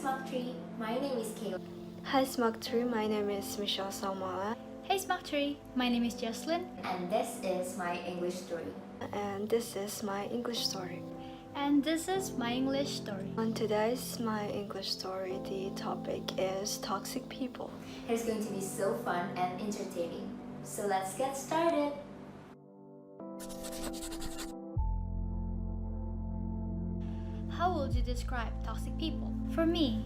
SMAK 3, my name is Kayla. Hi SMAK 3, my name is Michelle Samuela. Hey SMAK 3, my name is Jocelyn. And this is my English story. And this is my English story. And this is my English story. On today's my English story, the topic is toxic people. It is going to be so fun and entertaining. So let's get started. How would you describe toxic people? For me,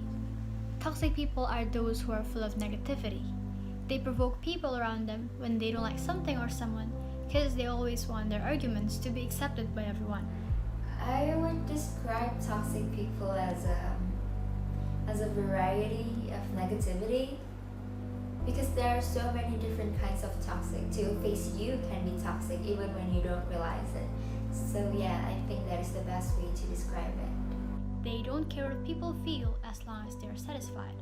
toxic people are those who are full of negativity. They provoke people around them when they don't like something or someone because they always want their arguments to be accepted by everyone. I would describe toxic people as a variety of negativity, because there are so many different kinds of toxic. To face you can be toxic even when you don't realize it. So yeah, I think that is the best way to describe it. They don't care what people feel as long as they're satisfied.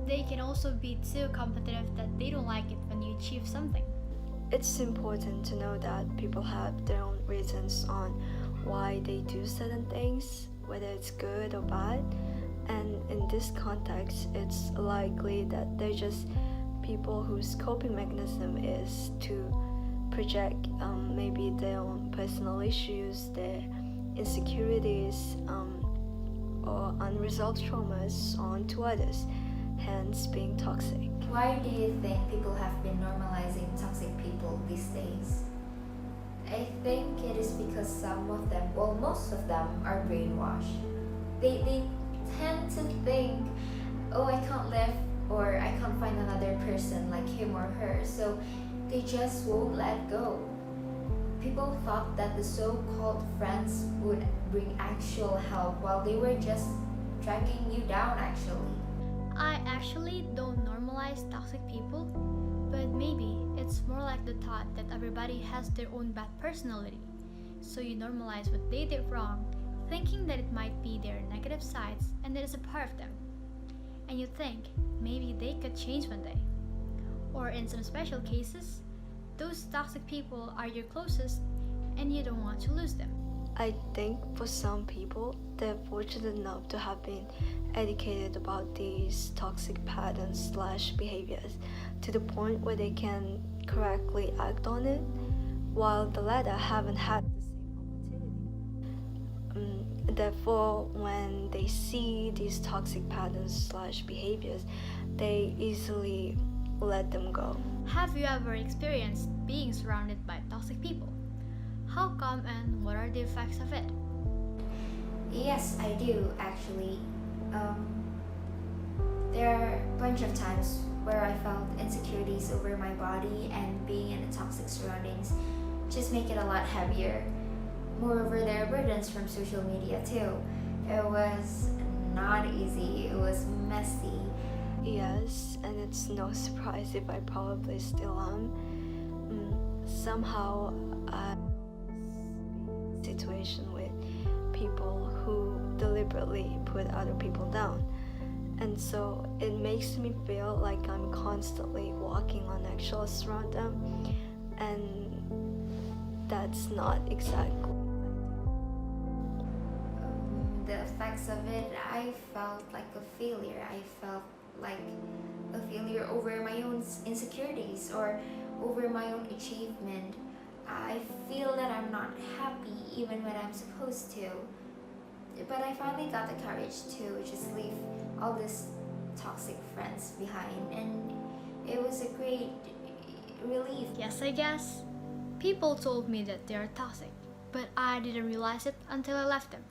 They can also be too competitive that they don't like it when you achieve something. It's important to know that people have their own reasons on why they do certain things, whether it's good or bad. And in this context, it's likely that they're just people whose coping mechanism is to project maybe their own personal issues, their insecurities, or unresolved traumas onto others, hence being toxic. Why do you think people have been normalizing toxic people these days? I think it is because some of them, well, most of them are brainwashed. They tend to think, oh, I can't live or I can't find another person like him or her, so they just won't let go. People thought that the so-called friends would bring actual help while they were just dragging you down actually. I actually don't normalize toxic people, but maybe it's more like the thought that everybody has their own bad personality. So you normalize what they did wrong, thinking that it might be their negative sides and that it's a part of them. And you think maybe they could change one day. Or in some special cases, those toxic people are your closest and you don't want to lose them. I think for some people, they're fortunate enough to have been educated about these toxic patterns / behaviors to the point where they can correctly act on it, while the latter haven't had the same opportunity. Therefore, when they see these toxic patterns / behaviors, they easily let them go. Have you ever experienced being surrounded by toxic people? How come and what are the effects of it? Yes, I do actually. There are a bunch of times where I felt insecurities over my body, and being in the toxic surroundings just make it a lot heavier. Moreover, there are burdens from social media too. It was not easy, it was messy. Yes, and it's no surprise if I probably still am. Somehow I'm in a situation with people who deliberately put other people down. And so it makes me feel like I'm constantly walking on eggshells around them, and that's not exactly. The effects of it, I felt like a failure. I felt like a failure over my own insecurities or over my own achievement. I feel that I'm not happy even when I'm supposed to. But I finally got the courage to just leave all these toxic friends behind, and it was a great relief. Yes, I guess. People told me that they are toxic, but I didn't realize it until I left them.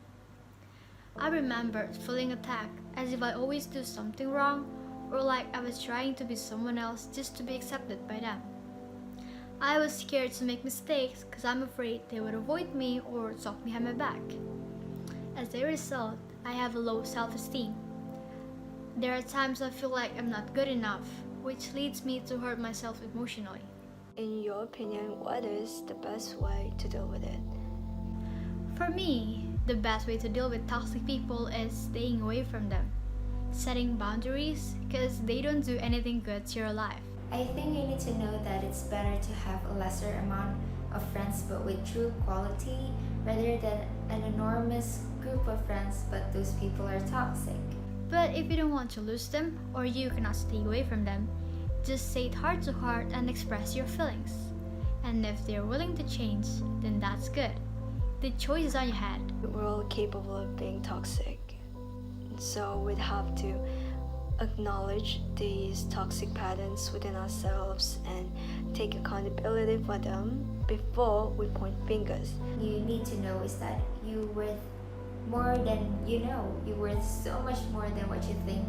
I remember feeling attacked as if I always do something wrong, or like I was trying to be someone else just to be accepted by them. I was scared to make mistakes because I'm afraid they would avoid me or talk behind my back. As a result, I have a low self-esteem. There are times I feel like I'm not good enough, which leads me to hurt myself emotionally. In your opinion, what is the best way to deal with it? For me, the best way to deal with toxic people is staying away from them, setting boundaries because they don't do anything good to your life. I think you need to know that it's better to have a lesser amount of friends but with true quality rather than an enormous group of friends but those people are toxic. But if you don't want to lose them or you cannot stay away from them, just say it heart to heart and express your feelings. And if they're willing to change, then that's good. The choice is on your head. We're all capable of being toxic. So we'd have to acknowledge these toxic patterns within ourselves and take accountability for them before we point fingers. You need to know is that you're worth more than you know. You're worth so much more than what you think.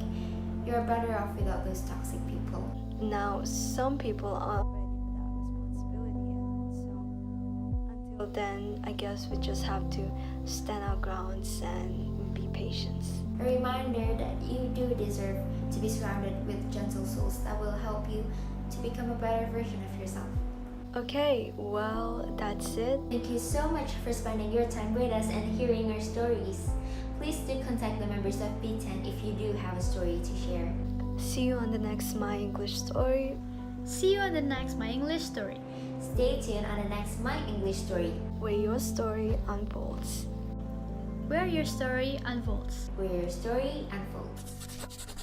You're better off without those toxic people. Now, some people aren't ready for that responsibility yet. So until then, I guess we just have to stand our grounds and be patient. A reminder that you do deserve to be surrounded with gentle souls that will help you to become a better version of yourself. Okay, well, that's it. Thank you so much for spending your time with us and hearing our stories. Please do contact the members of B10 if you do have a story to share. See you on the next My English Story, See you on the next My English Story. Stay tuned on the next My English Story, where your story unfolds. Where your story unfolds. where your story unfolds.